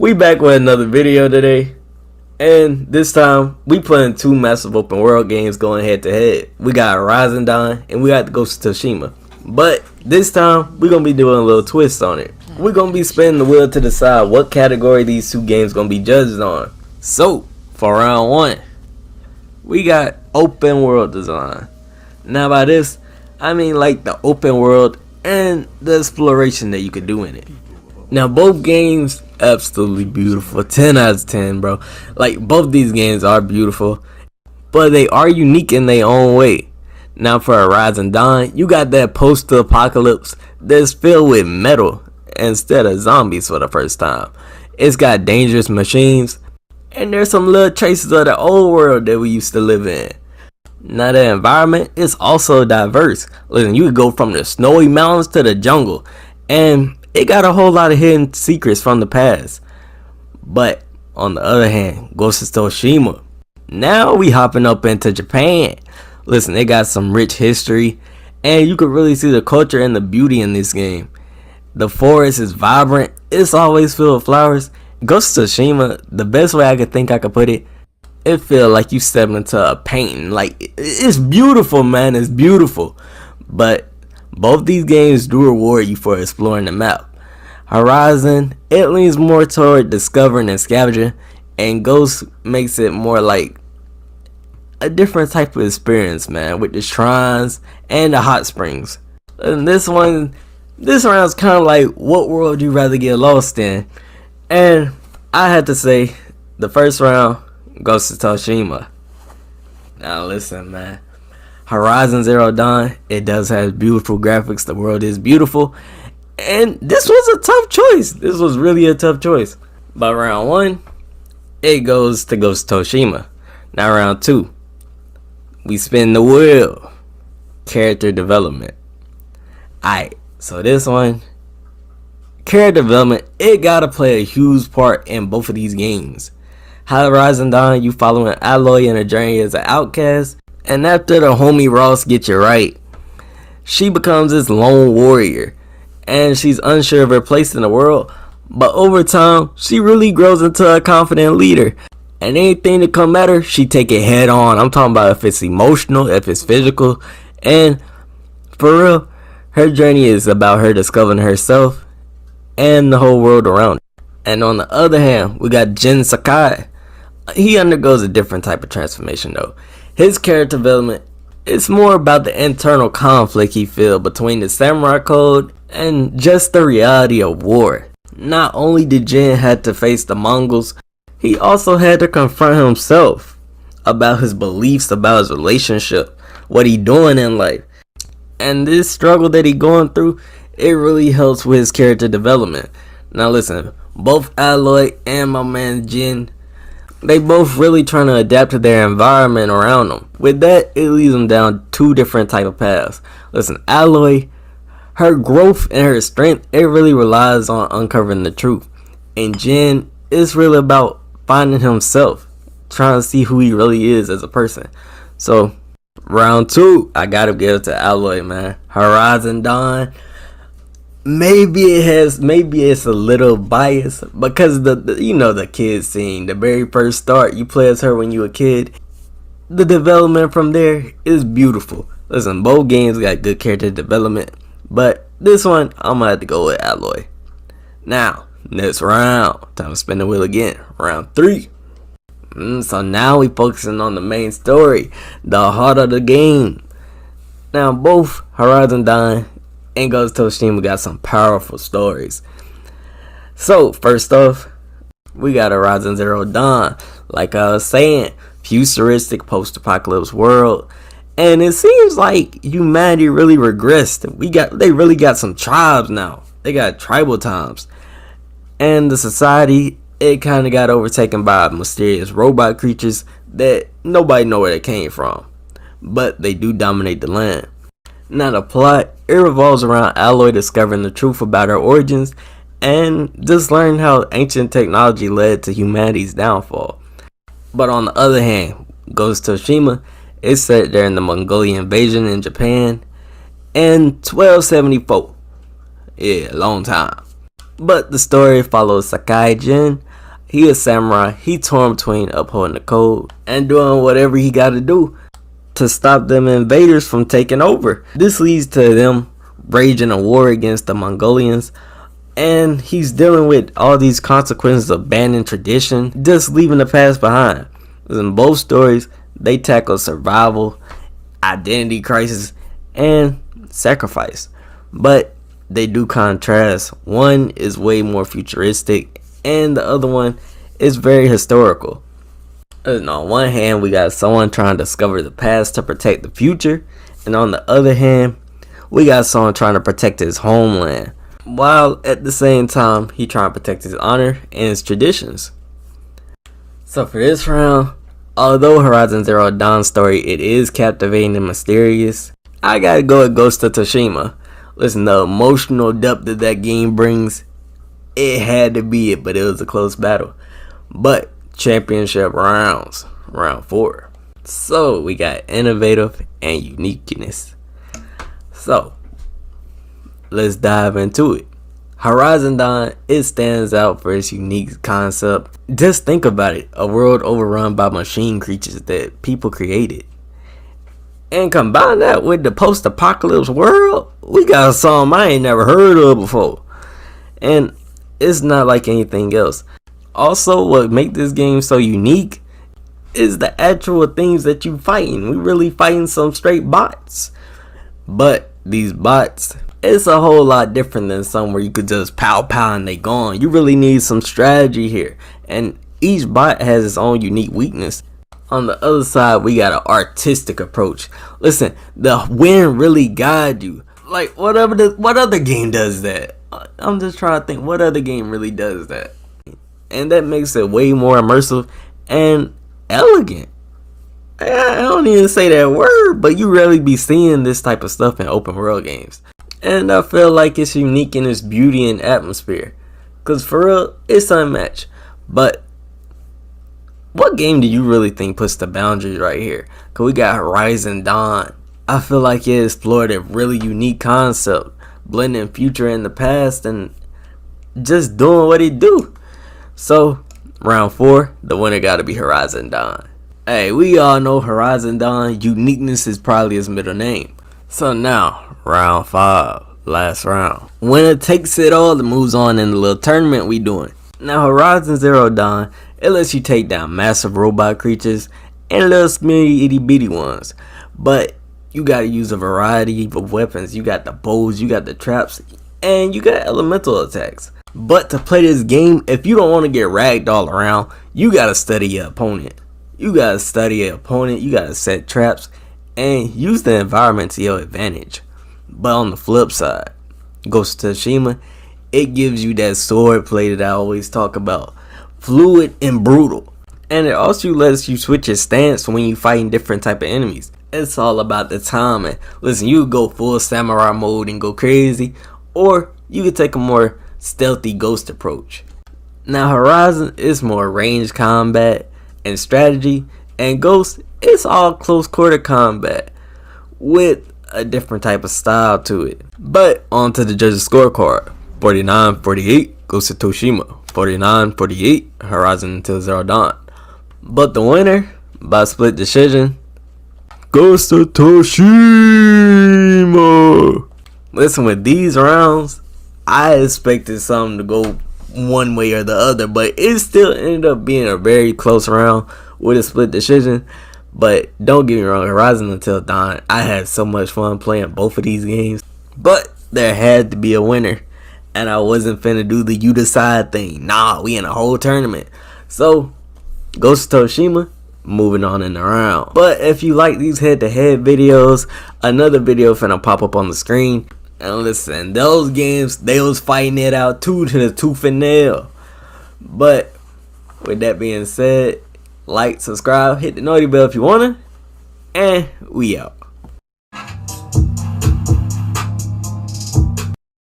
We back with another video today, and this time we playing two massive open world games going head to head. We got Horizon Dawn and we got Ghost of Tsushima, but this time we're gonna be doing a little twist on it. We're gonna be spinning the wheel to decide what category these two games gonna be judged on. So for round one, we got open world design. Now by this, I mean like the open world and the exploration that you could do in it. Now both games absolutely beautiful, 10 out of 10, bro. Like both these games are beautiful, but they are unique in their own way. Now for Horizon Dawn, you got that post-apocalypse that's filled with metal instead of zombies for the first time. It's got dangerous machines, and there's some little traces of the old world that we used to live in. Now the environment is also diverse. Listen, you could go from the snowy mountains to the jungle, and it got a whole lot of hidden secrets from the past. But on the other hand, Ghost of Tsushima, now we hopping up into Japan. Listen, they got some rich history, and you could really see the culture and the beauty in this game. The forest is vibrant, it's always filled with flowers. Ghost of Tsushima, the best way I could think I could put it, it feel like you step into a painting. Like, it's beautiful, man, it's beautiful. But both these games do reward you for exploring the map. Horizon, it leans more toward discovering and scavenging, and Ghost makes it more like a different type of experience, man, with the shrines and the hot springs. And this round's kind of like, what world would you rather get lost in? And I had to say, the first round, Ghost of Tsushima. Now listen, man, Horizon Zero Dawn, it does have beautiful graphics, the world is beautiful, and this was a tough choice. This was really a tough choice. But round one, it goes to Ghost of Tsushima. Now round two, we spin the wheel. Character development. Alright, so this one, character development, it gotta play a huge part in both of these games. Horizon Dawn, you following Aloy in her journey as an outcast, and after the homie Ross gets you right, she becomes this lone warrior, and she's unsure of her place in the world, but over time, she really grows into a confident leader, and anything that come at her, she take it head on. I'm talking about if it's emotional, if it's physical, and for real, her journey is about her discovering herself and the whole world around her. And on the other hand, we got Jin Sakai. He undergoes a different type of transformation though. His character development is more about the internal conflict he feels between the samurai code and just the reality of war. Not only did Jin have to face the Mongols, he also had to confront himself about his beliefs, about his relationship, what he doing in life. And this struggle that he going through, it really helps with his character development. Now listen, both Aloy and my man Jin, they both really trying to adapt to their environment around them. With that, it leads them down two different type of paths. Listen, Aloy, her growth and her strength, it really relies on uncovering the truth. And Jin, it's really about finding himself, trying to see who he really is as a person. So, round two, I gotta give it to Aloy, man. Horizon Dawn, maybe it's a little biased because the you know, the kid scene, the very first start, you play as her when you a kid. The development from there is beautiful. Listen, both games got good character development, but this one I'm gonna have to go with Aloy. Now, next round, time to spin the wheel again. Round three. So now we focusing on the main story, the heart of the game. Now both Horizon Dawn and Ghost of Tsushima got some powerful stories. So first off, we got Horizon Zero Dawn. Like I was saying, futuristic post-apocalypse world, and it seems like humanity really regressed. They really got some tribes now. They got tribal times, and the society, it kind of got overtaken by mysterious robot creatures that nobody know where they came from, but they do dominate the land. Now the plot, it revolves around Aloy discovering the truth about her origins and just learning how ancient technology led to humanity's downfall. But on the other hand, Ghost of Tsushima is set during the Mongolian invasion in Japan in 1274. Yeah, long time. But the story follows Sakai Jin, He a samurai. He torn between upholding the code and doing whatever he got to do to stop them invaders from taking over. This leads to them raging a war against the Mongolians, and he's dealing with all these consequences of banning tradition, just leaving the past behind. In both stories, they tackle survival, identity crisis, and sacrifice, but they do contrast. One is way more futuristic and the other one is very historical. And on one hand, we got someone trying to discover the past to protect the future, and on the other hand, we got someone trying to protect his homeland, while at the same time he trying to protect his honor and his traditions. So for this round, although Horizon Zero Dawn's story, it is captivating and mysterious, I gotta go with Ghost of Tsushima. Listen, the emotional depth that that game brings, it had to be it, but it was a close battle. But championship rounds, round 4. So we got innovative and uniqueness. So let's dive into it. Horizon Dawn, it stands out for its unique concept. Just think about it, a world overrun by machine creatures that people created. And combine that with the post-apocalypse world, we got something I ain't never heard of before. And it's not like anything else. Also, what makes this game so unique is the actual things that you fighting. We really fighting some straight bots. But these bots, it's a whole lot different than some where you could just pow pow and they gone. You really need some strategy here. And each bot has its own unique weakness. On the other side, we got an artistic approach. Listen, the wind really guide you. Like, what other game does that? I'm just trying to think, what other game really does that? And that makes it way more immersive and elegant. I don't even say that word, but you rarely be seeing this type of stuff in open world games. And I feel like it's unique in its beauty and atmosphere. Because for real, it's unmatched. But what game do you really think puts the boundaries right here? Because we got Horizon Dawn. I feel like it explored a really unique concept, blending future and the past and just doing what it do. So, round 4, the winner gotta be Horizon Dawn. Hey, we all know Horizon Dawn, uniqueness is probably his middle name. So now, round 5, last round. Winner takes it all and moves on in the little tournament we doing. Now, Horizon Zero Dawn, it lets you take down massive robot creatures and little smeary itty bitty ones. But you gotta use a variety of weapons. You got the bows, you got the traps, and you got elemental attacks. But to play this game, if you don't want to get ragged all around, you gotta study your opponent. You gotta set traps and use the environment to your advantage. But on the flip side, Ghost of Tsushima, it gives you that sword play that I always talk about. Fluid and brutal. And it also lets you switch your stance when you fighting different type of enemies. It's all about the timing. Listen, you could go full samurai mode and go crazy, or you could take a more stealthy ghost approach. Now Horizon is more range combat and strategy, and Ghost is all close quarter combat with a different type of style to it. But on to the judges' scorecard. 49-48 Ghost of Tsushima, 49-48 Horizon Zero Dawn. But the winner by split decision, Ghost of Tsushima. Listen, with these rounds, I expected something to go one way or the other, but it still ended up being a very close round with a split decision. But don't get me wrong, Horizon Until Dawn, I had so much fun playing both of these games. But there had to be a winner, and I wasn't finna do the you decide thing. Nah, we in a whole tournament. So, Ghost of Tsushima, moving on in the round. But if you like these head-to-head videos, another video finna pop up on the screen. And listen, those games, they was fighting it out too, to the tooth and nail. But with that being said, like, subscribe, hit the notification bell if you wanna, and we out.